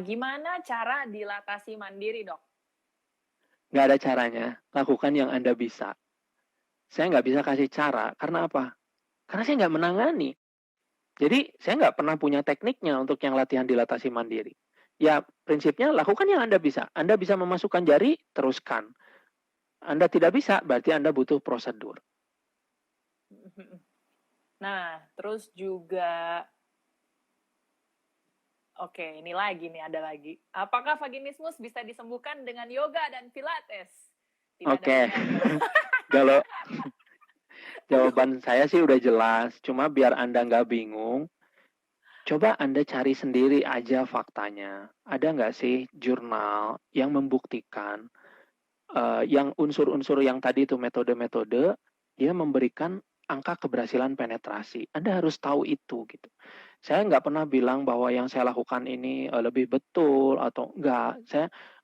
gimana cara dilatasi mandiri dok? Nggak ada caranya, lakukan yang Anda bisa. Saya nggak bisa kasih cara, karena apa? Karena saya nggak menangani. Jadi saya nggak pernah punya tekniknya untuk yang latihan dilatasi mandiri. Ya prinsipnya lakukan yang Anda bisa. Anda bisa memasukkan jari, teruskan. Anda tidak bisa, berarti Anda butuh prosedur. Nah, terus juga, ini lagi nih, ada lagi. Apakah vaginismus bisa disembuhkan dengan yoga dan pilates? Oke. Kalau jawaban saya sih udah jelas, cuma biar Anda nggak bingung, coba Anda cari sendiri aja faktanya. Ada nggak sih jurnal yang membuktikan yang unsur-unsur yang tadi itu metode-metode, dia memberikan angka keberhasilan penetrasi. Anda harus tahu itu gitu. Saya nggak pernah bilang bahwa yang saya lakukan ini lebih betul atau enggak.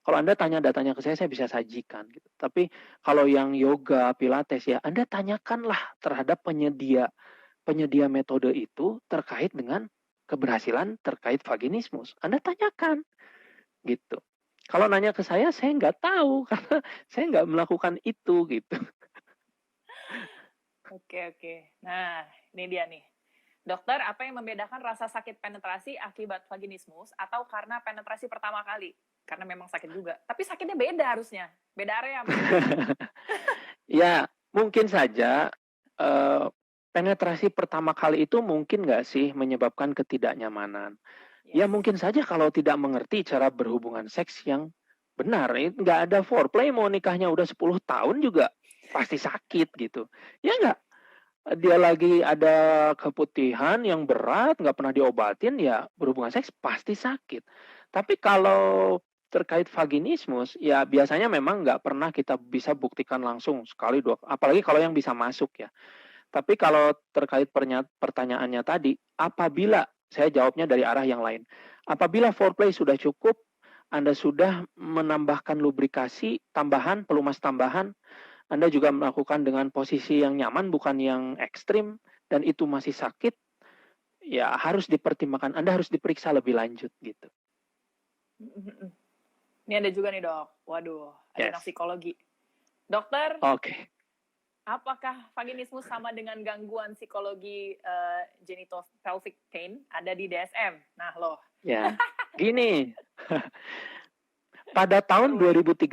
Kalau Anda tanya datanya ke saya bisa sajikan gitu. Tapi kalau yang yoga, pilates ya, Anda tanyakanlah terhadap penyedia penyedia metode itu terkait dengan keberhasilan terkait vaginismus? Anda tanyakan, gitu. Kalau nanya ke saya nggak tahu karena saya nggak melakukan itu, gitu. Oke. Nah, ini dia nih. Dokter, apa yang membedakan rasa sakit penetrasi akibat vaginismus atau karena penetrasi pertama kali? Karena memang sakit juga. Tapi sakitnya beda harusnya. Beda area. Ya, mungkin saja penetrasi pertama kali itu mungkin nggak sih menyebabkan ketidaknyamanan. Ya mungkin saja kalau tidak mengerti cara berhubungan seks yang benar. Nggak ada foreplay, mau nikahnya udah 10 tahun juga pasti sakit gitu. Ya nggak? Dia lagi ada keputihan yang berat, nggak pernah diobatin, ya berhubungan seks pasti sakit. Tapi kalau terkait vaginismus, ya biasanya memang nggak pernah kita bisa buktikan langsung sekali dua, apalagi kalau yang bisa masuk ya. Tapi kalau terkait pertanyaannya tadi, apabila, saya jawabnya dari arah yang lain. Apabila foreplay sudah cukup, Anda sudah menambahkan lubrikasi tambahan, pelumas tambahan, Anda juga melakukan dengan posisi yang nyaman, bukan yang ekstrim, dan itu masih sakit, ya harus dipertimbangkan. Anda harus diperiksa lebih lanjut gitu. Ini ada juga nih dok. Waduh, ada anak psikologi. Dokter, apakah vaginismus sama dengan gangguan psikologi genitopelvic pain ada di DSM? Nah loh. Ya, gini. Pada tahun 2013,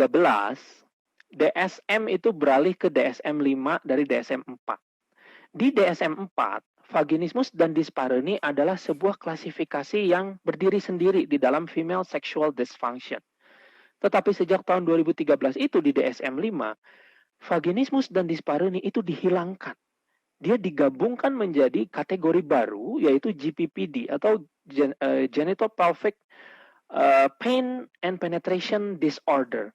DSM itu beralih ke DSM-5 dari DSM-4. Di DSM-4, vaginismus dan dyspareunia adalah sebuah klasifikasi yang berdiri sendiri di dalam female sexual dysfunction. Tetapi sejak tahun 2013 itu di DSM-5, vaginismus dan dyspareunia itu dihilangkan. Dia digabungkan menjadi kategori baru, yaitu GPPD atau Genitopelvic Pain and Penetration Disorder.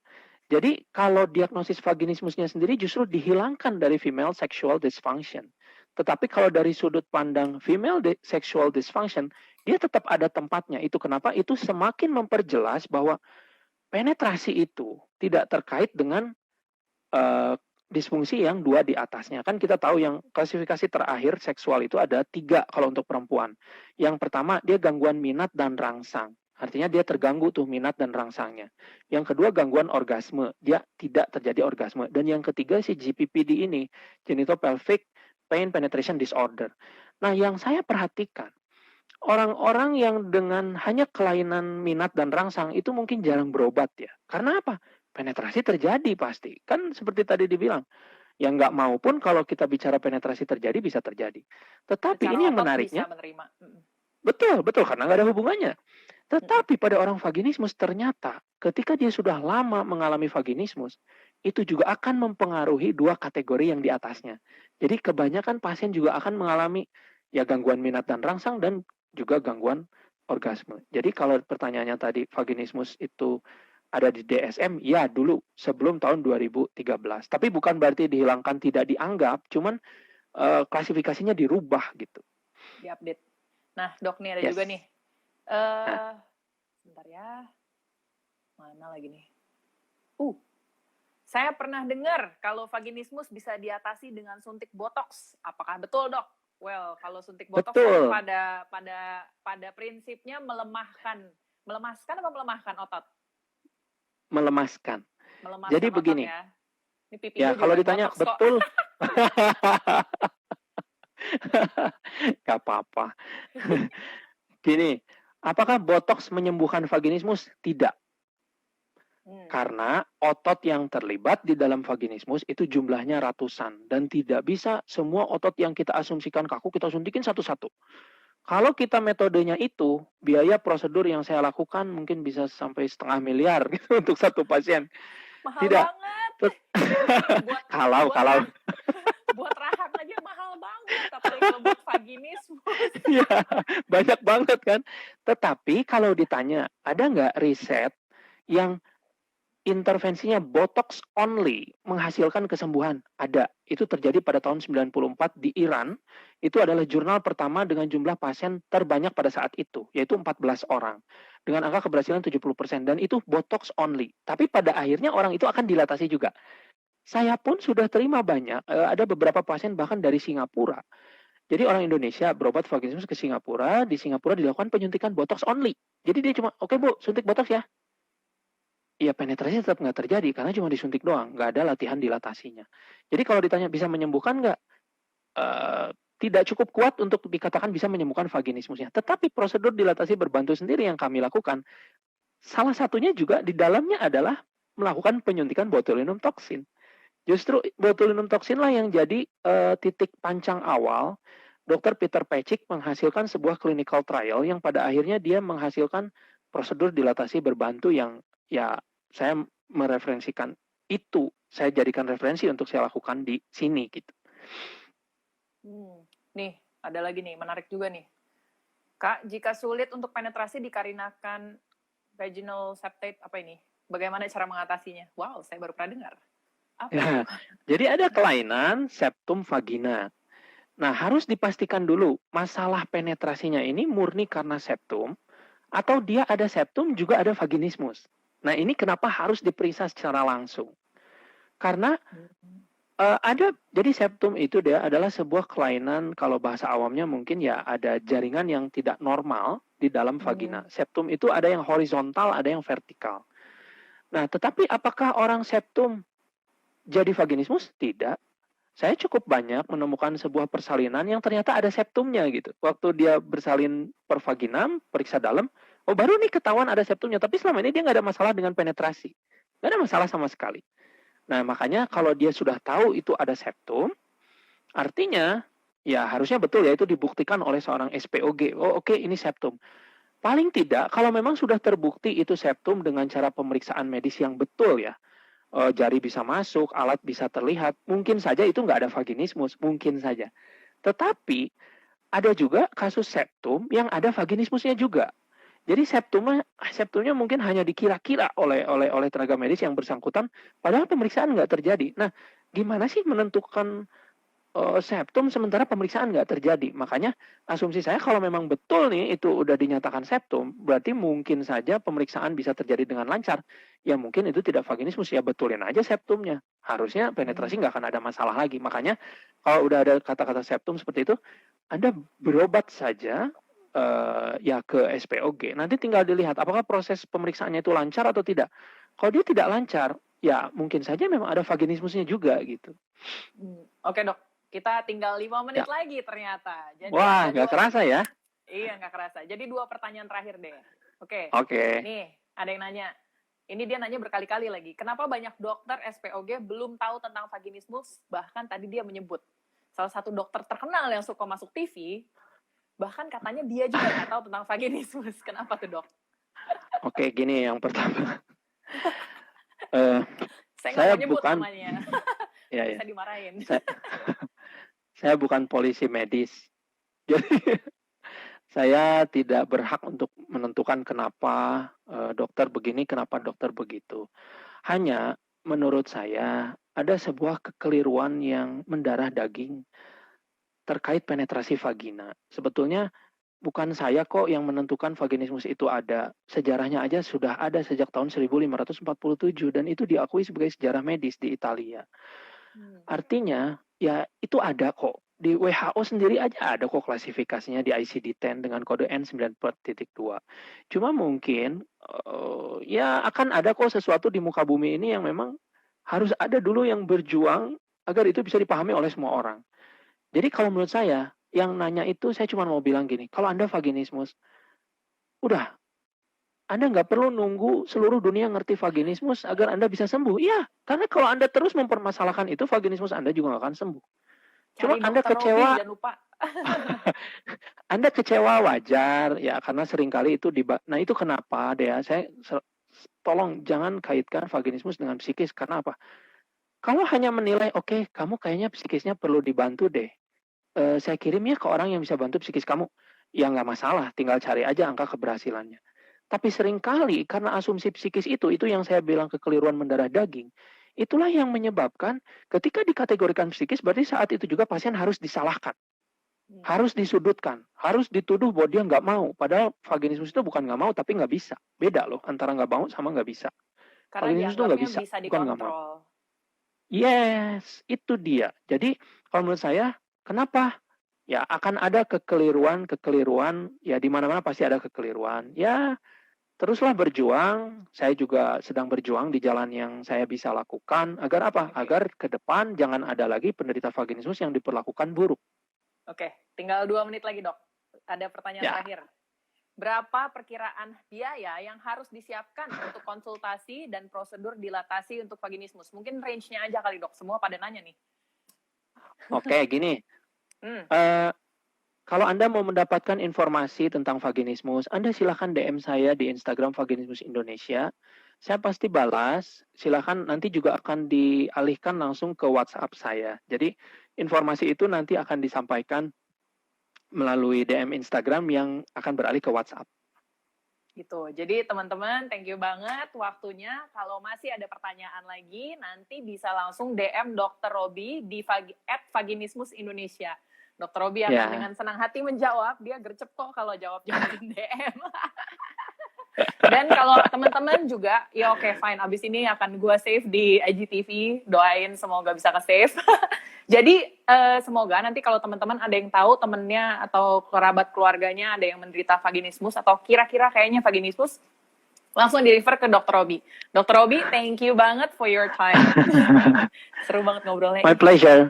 Jadi kalau diagnosis vaginismusnya sendiri justru dihilangkan dari female sexual dysfunction. Tetapi kalau dari sudut pandang female sexual dysfunction, dia tetap ada tempatnya. Itu kenapa? Itu semakin memperjelas bahwa penetrasi itu tidak terkait dengan disfungsi yang dua di atasnya. Kan kita tahu yang klasifikasi terakhir seksual itu ada 3 kalau untuk perempuan. Yang pertama, dia gangguan minat dan rangsang. Artinya dia terganggu tuh minat dan rangsangnya. Yang kedua gangguan orgasme, dia tidak terjadi orgasme. Dan yang ketiga si GPPD ini, Genitopelvic Pain Penetration Disorder. Nah yang saya perhatikan, orang-orang yang dengan hanya kelainan minat dan rangsang itu mungkin jarang berobat ya. Karena apa? Penetrasi terjadi pasti. Kan seperti tadi dibilang, yang nggak mau pun kalau kita bicara penetrasi terjadi, bisa terjadi. Tetapi secara ini yang menariknya, betul, karena nggak ada hubungannya. Tetapi pada orang vaginismus ternyata ketika dia sudah lama mengalami vaginismus, itu juga akan mempengaruhi 2 kategori yang di atasnya. Jadi kebanyakan pasien juga akan mengalami ya gangguan minat dan rangsang dan juga gangguan orgasme. Jadi kalau pertanyaannya tadi vaginismus itu ada di DSM, ya dulu sebelum tahun 2013. Tapi bukan berarti dihilangkan, tidak dianggap, cuman klasifikasinya dirubah gitu. Diupdate. Nah dok nih ada juga nih. Bentar ya. Mana lagi nih? Saya pernah dengar kalau vaginismus bisa diatasi dengan suntik botox. Apakah betul, Dok? Well, kalau suntik botox pada prinsipnya melemahkan apa melemahkan otot? Melemaskan. Jadi begini. Ya. Ya, kalau ditanya betul. Gak apa-apa. Gini, apakah botox menyembuhkan vaginismus? Tidak. Karena otot yang terlibat di dalam vaginismus itu jumlahnya ratusan. Dan tidak bisa semua otot yang kita asumsikan kaku kita suntikin satu-satu. Kalau kita metodenya itu, biaya prosedur yang saya lakukan mungkin bisa sampai 500 miliar gitu untuk satu pasien. Mahal tidak. Banget. Kalau. Buat rahang aja mahal banget, apalagi kalau buat vaginismus. Ya, banyak banget kan. Tetapi kalau ditanya, ada nggak riset yang intervensinya botox only menghasilkan kesembuhan? Ada. Itu terjadi pada tahun 94 di Iran. Itu adalah jurnal pertama dengan jumlah pasien terbanyak pada saat itu, yaitu 14 orang. Dengan angka keberhasilan 70%. Dan itu botox only. Tapi pada akhirnya orang itu akan dilatasi juga. Saya pun sudah terima banyak, ada beberapa pasien bahkan dari Singapura Jadi orang Indonesia berobat vaginismus ke Singapura, di Singapura dilakukan penyuntikan botox only. Jadi dia cuma, oke Bu, suntik botox ya. Iya, penetrasi tetap nggak terjadi karena cuma disuntik doang, nggak ada latihan dilatasinya. Jadi kalau ditanya bisa menyembuhkan nggak? Eh, tidak cukup kuat untuk dikatakan bisa menyembuhkan vaginismusnya. Tetapi prosedur dilatasi berbantu sendiri yang kami lakukan, salah satunya juga di dalamnya adalah melakukan penyuntikan botulinum toksin. Justru botulinum toksin lah yang jadi titik pancang awal Dr. Peter Pacic menghasilkan sebuah clinical trial yang pada akhirnya dia menghasilkan prosedur dilatasi berbantu yang ya saya mereferensikan itu, saya jadikan referensi untuk saya lakukan di sini gitu. Nih, ada lagi nih, menarik juga nih. Kak, jika sulit untuk penetrasi dikarenakan vaginal septate, apa ini? Bagaimana cara mengatasinya? Wow, saya baru pernah dengar. Apa ya, jadi ada kelainan septum vagina. Nah, harus dipastikan dulu masalah penetrasinya ini murni karena septum atau dia ada septum juga ada vaginismus. Nah, ini kenapa harus diperiksa secara langsung? Karena jadi septum itu dia adalah sebuah kelainan, kalau bahasa awamnya mungkin ya ada jaringan yang tidak normal di dalam vagina. Septum itu ada yang horizontal, ada yang vertikal. Nah, tetapi apakah orang septum jadi vaginismus? Tidak. Saya cukup banyak menemukan sebuah persalinan yang ternyata ada septumnya gitu. Waktu dia bersalin per vaginam, periksa dalam, oh baru nih ketahuan ada septumnya. Tapi selama ini dia nggak ada masalah dengan penetrasi. Nggak ada masalah sama sekali. Nah, makanya kalau dia sudah tahu itu ada septum, artinya ya harusnya betul ya itu dibuktikan oleh seorang SPOG. Oh oke, ini septum. Paling tidak kalau memang sudah terbukti itu septum dengan cara pemeriksaan medis yang betul ya. Jari bisa masuk, alat bisa terlihat, mungkin saja itu nggak ada vaginismus, mungkin saja. Tetapi ada juga kasus septum yang ada vaginismusnya juga. Jadi septumnya mungkin hanya dikira-kira oleh tenaga medis yang bersangkutan, padahal pemeriksaan nggak terjadi. Nah, gimana sih menentukan septum sementara pemeriksaan nggak terjadi? Makanya asumsi saya kalau memang betul nih itu udah dinyatakan septum, berarti mungkin saja pemeriksaan bisa terjadi dengan lancar. Ya mungkin itu tidak vaginismus, ya betulin aja septumnya. Harusnya penetrasi nggak akan ada masalah lagi. Makanya kalau udah ada kata-kata septum seperti itu, Anda berobat saja ya ke SPOG. Nanti tinggal dilihat apakah proses pemeriksaannya itu lancar atau tidak. Kalau dia tidak lancar, ya mungkin saja memang ada vaginismusnya juga gitu. Oke dok, kita tinggal 5 menit lagi ternyata. Jadi wah, nggak kerasa ya? Iya, nggak kerasa. Jadi 2 pertanyaan terakhir deh. Oke. Nih, ada yang nanya. Ini dia nanya berkali-kali lagi. Kenapa banyak dokter SPOG belum tahu tentang vaginismus? Bahkan tadi dia menyebut salah satu dokter terkenal yang suka masuk TV, bahkan katanya dia juga nggak tahu tentang vaginismus. Kenapa tuh dok? Oke, gini yang pertama. Saya nggak nyebut namanya. Ya, bisa dimarahin. Saya bukan polisi medis. Jadi saya tidak berhak untuk menentukan kenapa dokter begini, kenapa dokter begitu. Hanya menurut saya ada sebuah kekeliruan yang mendarah daging terkait penetrasi vagina. Sebetulnya bukan saya kok yang menentukan vaginismus itu ada. Sejarahnya aja sudah ada sejak tahun 1547 dan itu diakui sebagai sejarah medis di Italia. Artinya ya itu ada kok. Di WHO sendiri aja ada kok klasifikasinya di ICD-10 dengan kode N94.2. Cuma mungkin ya akan ada kok sesuatu di muka bumi ini yang memang harus ada dulu yang berjuang agar itu bisa dipahami oleh semua orang. Jadi kalau menurut saya, yang nanya itu saya cuma mau bilang gini, kalau Anda vaginismus, udah, Anda nggak perlu nunggu seluruh dunia ngerti vaginismus agar Anda bisa sembuh. Iya, karena kalau Anda terus mempermasalahkan itu, vaginismus Anda juga nggak akan sembuh. Cuma Anda kecewa. Jangan lupa. Anda kecewa wajar, ya karena seringkali itu nah itu kenapa deh, saya tolong jangan kaitkan vaginismus dengan psikis, karena apa? Kalau hanya menilai, oke, kamu kayaknya psikisnya perlu dibantu deh. Saya kirim ya ke orang yang bisa bantu psikis kamu. Ya nggak masalah, tinggal cari aja angka keberhasilannya. Tapi seringkali karena asumsi psikis itu yang saya bilang kekeliruan mendarah daging, itulah yang menyebabkan ketika dikategorikan psikis, berarti saat itu juga pasien harus disalahkan. Harus disudutkan, harus dituduh bahwa dia nggak mau. Padahal vaginismus itu bukan nggak mau, tapi nggak bisa. Beda loh antara nggak mau sama nggak bisa. Karena vaginismus itu nggak bisa, bukan nggak mau. Yes, itu dia. Jadi kalau menurut saya, kenapa? Ya, akan ada kekeliruan, ya di mana-mana pasti ada kekeliruan. Ya, teruslah berjuang. Saya juga sedang berjuang di jalan yang saya bisa lakukan. Agar apa? Agar ke depan jangan ada lagi penderita vaginismus yang diperlakukan buruk. Oke, tinggal 2 menit lagi, Dok. Ada pertanyaan Ya. terakhir. Berapa perkiraan biaya yang harus disiapkan untuk konsultasi dan prosedur dilatasi untuk vaginismus? Mungkin range-nya aja kali, Dok. Semua pada nanya nih. Oke, gini. Kalau Anda mau mendapatkan informasi tentang vaginismus, Anda silakan DM saya di Instagram Vaginismus Indonesia. Saya pasti balas. Silakan, nanti juga akan dialihkan langsung ke WhatsApp saya. Jadi informasi itu nanti akan disampaikan melalui DM Instagram yang akan beralih ke WhatsApp. Gitu. Jadi teman-teman, thank you banget waktunya. Kalau masih ada pertanyaan lagi, nanti bisa langsung DM Dr. Robi di @vaginismus Indonesia. Dr. Robi akan dengan senang hati menjawab. Dia gercep kok kalau jawab-jawabin DM. Dan kalau teman-teman juga, ya oke, fine. Abis ini akan gue save di IGTV. Doain semoga bisa ke-save. Jadi semoga nanti kalau teman-teman ada yang tahu temennya atau kerabat keluarganya ada yang menderita vaginismus atau kira-kira kayaknya vaginismus, langsung di-refer ke Dr. Robi. Dr. Robi, thank you banget for your time. Seru banget ngobrolnya. My pleasure.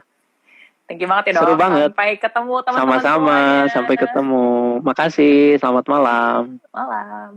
Thank you banget ya, Dok. Seru banget. Sampai ketemu teman-teman Sama-sama, semuanya. sampai ketemu. Makasih, selamat malam. Malam.